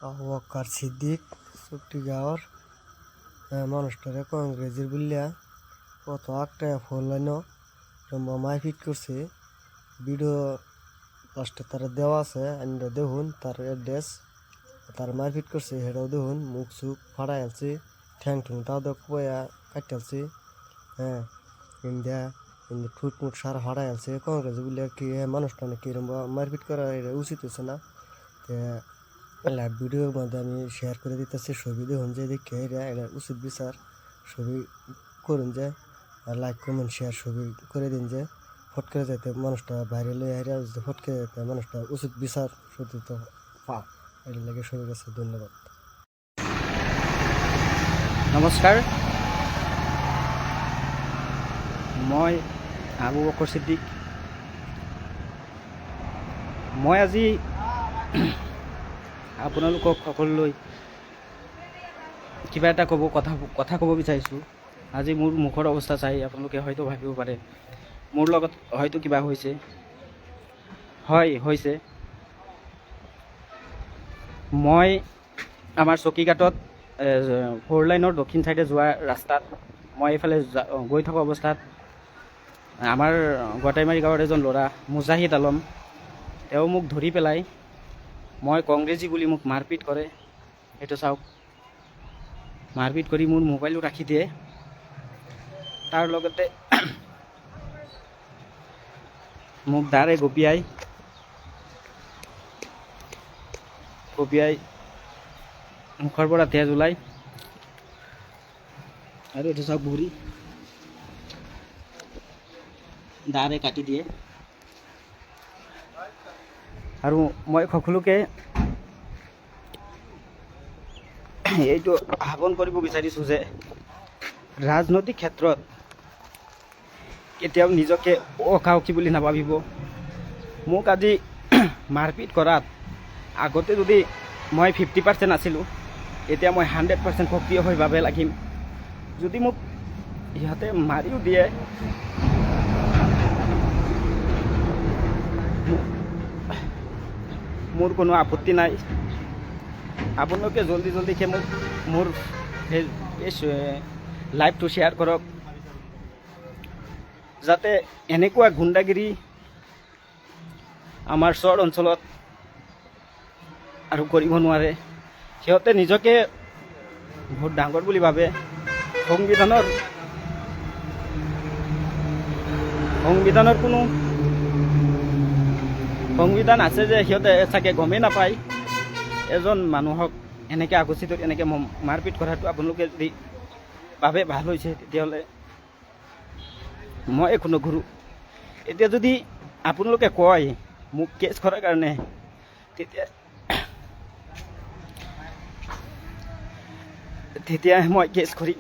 আবু বকর সিদ্দিক চট্টিগাঁওর মানুষটারে কংগ্রেসের বললিয়া কত একটা ফোন লাইন মারপিট করছে। ভিডিও লাস্টে তারা দেওয়া আছে, আমরা দেখুন তার অ্যাড্রেস। তার মারপিট করছে সেটাও দেখুন, মুখ চুখ ফাড়াই আলছে, ঠ্যাং ঠুং তাও দেখ পয়া কাটতে আলছে। হ্যাঁ, ইন্ডিয়া ঠুট মুট সারা ফাড়াই আলছে। কংগ্রেস বললিয়া কি মানুষটা কিরম মারপিট করা এটা উচিত হচ্ছে না। লাইভ ভিডিওর মধ্যে আমি শেয়ার করে দিতেছি, ছবি দেখুন যে দেখে এটা উচিত বিচার। ছবি করুন যে লাইক কমেন্ট শেয়ার ছবি করে দিন যে ফট করে যাতে মানুষটা ভাইরাল হয়ে হারিয়ে যদি ফট করে যাতে মানুষটা উচিত বিচার সত্যি তো পা এটা লাগে সবার কাছে ধন্যবাদ। নমস্কাৰ, মই আবু বকৰ সিদ্দিক। মই আজি আপোনালোকক সকলোলৈ কিবা এটা কথা ক'ব বিচাৰিছোঁ। আজি মোৰ মুখৰ অৱস্থা চাই আপোনালোকে হয়তো ভাবিব পাৰে মোৰ লগত হয়তো কিবা হৈছে। হয়, হৈছে। মই আমাৰ চকীঘাটত 4 লাইনৰ দক্ষিণ চাইডে যোৱা ৰাস্তাত মই এইফালে গৈ থকা অৱস্থাত আমাৰ গোটাইমাৰী গাঁৱৰ এজন ল'ৰা মুজাহিদ আলম, তেওঁ মোক ধৰি পেলাই মই কংগ্ৰেছী বুলি মোক মাৰপিট কৰে। এইটো চাওক, মাৰপিট কৰি মোৰ মোবাইলো ৰাখি দিয়ে। তাৰ লগতে মোক দাৰে গপিয়াই মুখৰ পৰা তেজ ওলাই। আৰু এইটো চাওক, ভৰি দাৰে কাটি দিয়ে। আৰু মই সকলোকে এইটো আহ্বান কৰিব বিচাৰিছোঁ যে ৰাজনৈতিক ক্ষেত্ৰত কেতিয়াও নিজকে অসাহসী বুলি নাভাবিব। মোক আজি মাৰপিট কৰাত আগতে যদি মই 50% আছিলোঁ, এতিয়া মই 100% সক্ৰিয় হৈ বাবে লাগিম। যদি মোক ইহঁতে মাৰিও দিয়ে, মোৰ কোনো আপত্তি নাই। আপোনালোকে জলদিকে মোৰ লাইভটো শ্বেয়াৰ কৰক, যাতে এনেকুৱা গুণ্ডাগিৰি আমাৰ চৰ অঞ্চলত আৰু কৰিব নোৱাৰে। সিহঁতে নিজকে বহুত ডাঙৰ বুলি ভাবে। সংবিধানৰ কোনো সংবিধান আছে যে সিহঁতে চাগে গমেই নাপায়। এজন মানুহক এনেকৈ আগচিত এনেকৈ মাৰপিট কৰাটো আপোনালোকে যদি ভাবে ভাল হৈছে, তেতিয়াহ'লে মই একো নকৰোঁ। এতিয়া যদি আপোনালোকে কয় মোক কেছ কৰাৰ কাৰণে, তেতিয়া মই কেছ কৰিম,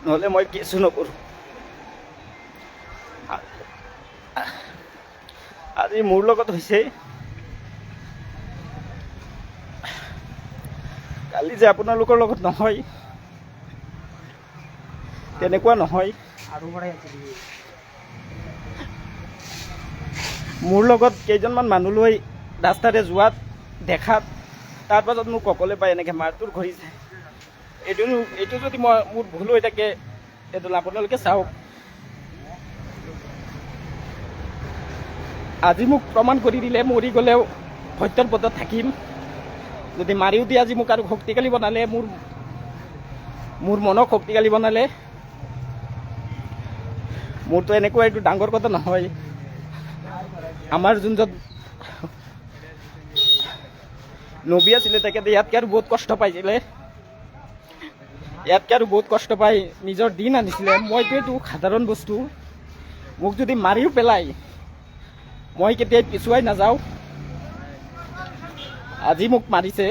নহ'লে মই কেছো নকৰোঁ। আজি মোৰ লগত হৈছে, কালি যে আপোনালোকৰ লগত নহয়, তেনেকুৱা নহয়। মোৰ লগত কেইজনমান মানুহ লৈ ৰাস্তাৰে যোৱাত দেখাত, তাৰ পাছত মোক অকলে পাই এনেকৈ মাৰটোৰ কৰিছে। এইটো যদি মোৰ ভুল হৈ থাকে, এইটো আপোনালোকে চাওক। আজি মোক প্ৰমাণ কৰি দিলে, মৰি গ'লেও সত্যৰ পথত থাকিম। যদি মাৰিও দিয়ে আজি মোক আৰু শক্তিশালী বনালে, মোৰ মনক শক্তিশালী বনালে, মোৰতো এনেকুৱা এইটো ডাঙৰ কথা নহয়। আমাৰ যোনজন নবী আছিলে, তেখেতে ইয়াতকৈ আৰু বহুত কষ্ট পাইছিলে, ইয়াতকৈ আৰু বহুত কষ্ট পাই নিজৰ দিন আনিছিলে। মইতো এইটো সাধাৰণ বস্তু, মোক যদি মাৰিও পেলাই মই কেতিয়াই পিছুৱাই নাযাওঁ। আজি মোক মাৰিছে,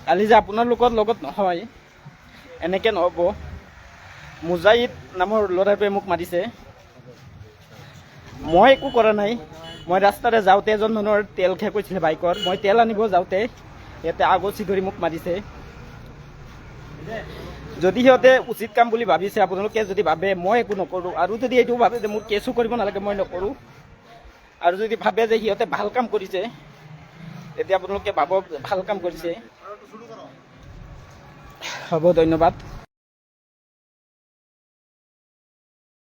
কালি যে আপোনালোকৰ লগত নহয়, এনেকৈ নহ'ব। মুজাহিদ নামৰ ল'ৰাটোৱে মোক মাৰিছে, মই একো কৰা নাই। মই ৰাস্তাৰে যাওঁতে এজন মানুহৰ তেল শেষ হৈছিলে বাইকৰ, মই তেল আনিব যাওঁতে ইয়াতে আগচি ধৰি মোক মাৰিছে। যদি সিহঁতে উচিত কাম বুলি ভাবিছে, আপোনালোকে যদি ভাবে মই একো নকৰোঁ, আৰু যদি এইটো ভাবে যে মোৰ কেছো কৰিব নালাগে, মই নকৰোঁ, আৰু যদি ভাবে যে সিহঁতে ভাল কাম কৰিছে, তেতিয়া আপোনালোকে ভাবক ভাল কাম কৰিছে। হ'ব, ধন্যবাদ।